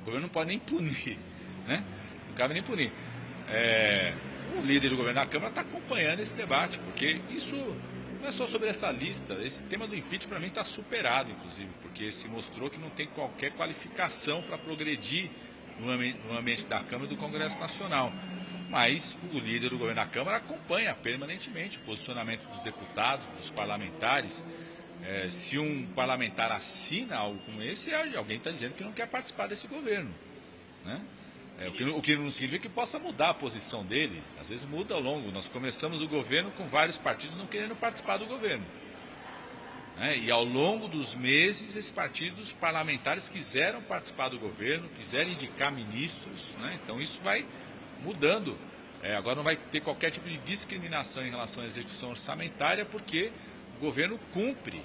governo não pode nem punir, né? Não cabe nem punir. O líder do governo da Câmara está acompanhando esse debate, porque isso não é só sobre essa lista. Esse tema do impeachment, para mim, está superado, inclusive, porque se mostrou que não tem qualquer qualificação para progredir no ambiente da Câmara e do Congresso Nacional. Mas o líder do governo da Câmara acompanha permanentemente o posicionamento dos deputados, dos parlamentares. Se um parlamentar assina algo como esse, alguém está dizendo que não quer participar desse governo, né? O que não significa que possa mudar a posição dele. Às vezes muda ao longo. Nós começamos o governo com vários partidos não querendo participar do governo, né? E ao longo dos meses, esses partidos parlamentares quiseram participar do governo, quiseram indicar ministros, né? Então isso vai mudando. Agora não vai ter qualquer tipo de discriminação em relação à execução orçamentária, porque o governo cumpre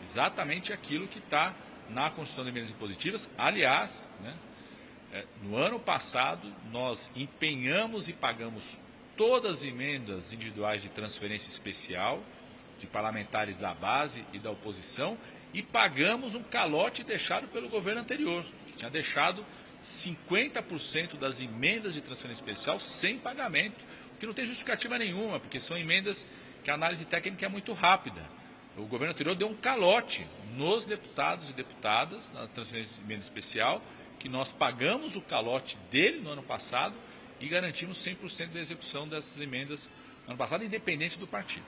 exatamente aquilo que está na Constituição de Emendas Impositivas. Aliás, né, no ano passado, nós empenhamos e pagamos todas as emendas individuais de transferência especial de parlamentares da base e da oposição e pagamos um calote deixado pelo governo anterior, que tinha deixado 50% das emendas de transferência especial sem pagamento, o que não tem justificativa nenhuma, porque são emendas que a análise técnica é muito rápida. O governo anterior deu um calote nos deputados e deputadas na transferência de emenda especial, que nós pagamos o calote dele no ano passado e garantimos 100% da execução dessas emendas no ano passado, independente do partido.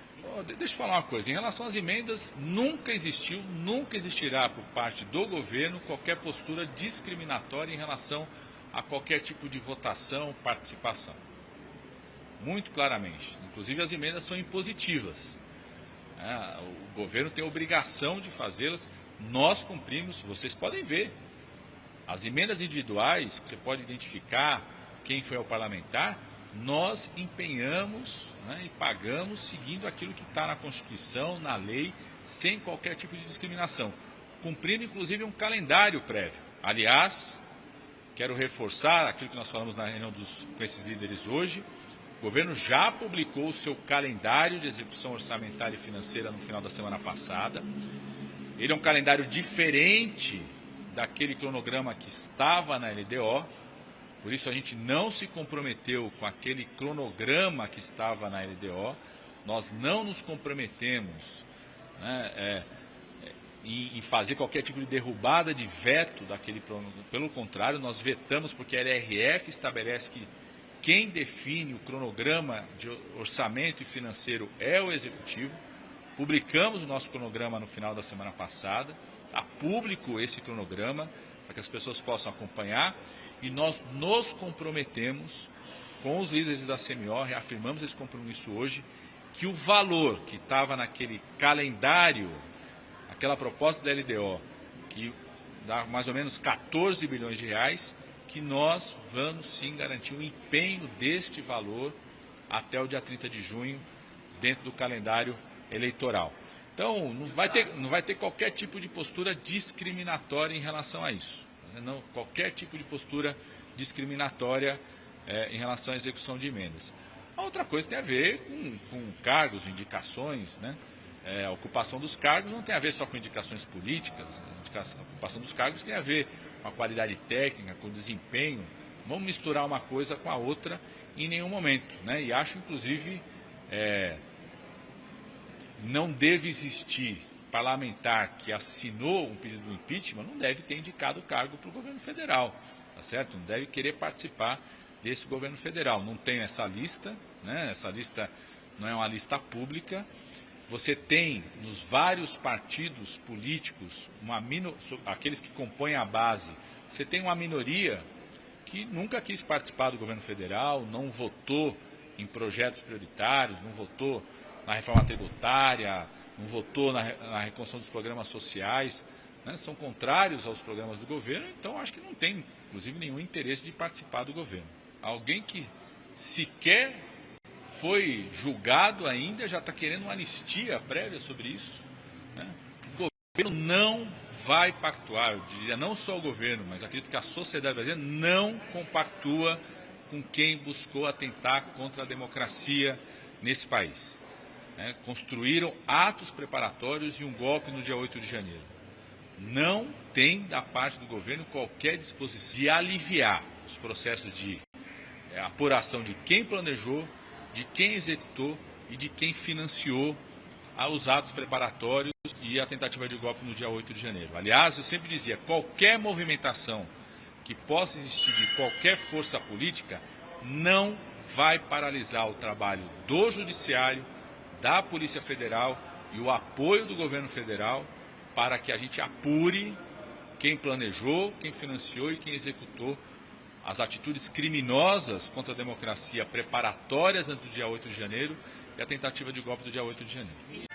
Deixa eu falar uma coisa, em relação às emendas, nunca existiu, nunca existirá por parte do governo qualquer postura discriminatória em relação a qualquer tipo de votação, participação. Muito claramente. Inclusive as emendas são impositivas. O governo tem a obrigação de fazê-las, nós cumprimos, vocês podem ver. As emendas individuais, que você pode identificar quem foi o parlamentar, nós empenhamos, né, e pagamos seguindo aquilo que está na Constituição, na lei, sem qualquer tipo de discriminação, cumprindo inclusive um calendário prévio. Aliás, quero reforçar aquilo que nós falamos na reunião com esses líderes hoje. O governo já publicou o seu calendário de execução orçamentária e financeira no final da semana passada. Ele é um calendário diferente daquele cronograma que estava na LDO, por isso a gente não se comprometeu com aquele cronograma que estava na LDO, nós não nos comprometemos, né, em fazer qualquer tipo de derrubada de veto daquele cronograma. Pelo contrário, nós vetamos porque a LRF estabelece que quem define o cronograma de orçamento e financeiro é o Executivo. Publicamos o nosso cronograma no final da semana passada, está público esse cronograma, para que as pessoas possam acompanhar, e nós nos comprometemos com os líderes da CMO, reafirmamos esse compromisso hoje, que o valor que estava naquele calendário, aquela proposta da LDO, que dá mais ou menos 14 bilhões de reais, que nós vamos sim garantir o empenho deste valor até o dia 30 de junho, dentro do calendário eleitoral. Então, não vai ter qualquer tipo de postura discriminatória em relação a isso. Não, qualquer tipo de postura discriminatória em relação à execução de emendas. A outra coisa tem a ver com cargos, indicações, né? A ocupação dos cargos não tem a ver só com indicações políticas. A ocupação dos cargos tem a ver com a qualidade técnica, com o desempenho. Vamos misturar uma coisa com a outra em nenhum momento, né? E acho, inclusive, não deve existir parlamentar que assinou um pedido de impeachment, não deve ter indicado o cargo para o governo federal, tá certo? Não deve querer participar desse governo federal. Não tem essa lista, né? Essa lista não é uma lista pública. Você tem nos vários partidos políticos, aqueles que compõem a base, você tem uma minoria que nunca quis participar do governo federal, não votou em projetos prioritários, não votou na reforma tributária, não votou na reconstrução dos programas sociais, né? São contrários aos programas do governo, então acho que não tem, inclusive, nenhum interesse de participar do governo. Alguém que sequer foi julgado ainda já está querendo uma anistia prévia sobre isso, né? O governo não vai pactuar, eu diria não só o governo, mas acredito que a sociedade brasileira não compactua com quem buscou atentar contra a democracia nesse país. Construíram atos preparatórios e um golpe no dia 8 de janeiro. Não tem da parte do governo qualquer disposição de aliviar os processos de apuração de quem planejou, de quem executou e de quem financiou os atos preparatórios e a tentativa de golpe no dia 8 de janeiro. Aliás, eu sempre dizia, qualquer movimentação que possa existir de qualquer força política não vai paralisar o trabalho do Judiciário, da Polícia Federal e o apoio do governo federal para que a gente apure quem planejou, quem financiou e quem executou as atitudes criminosas contra a democracia preparatórias antes do dia 8 de janeiro e a tentativa de golpe do dia 8 de janeiro.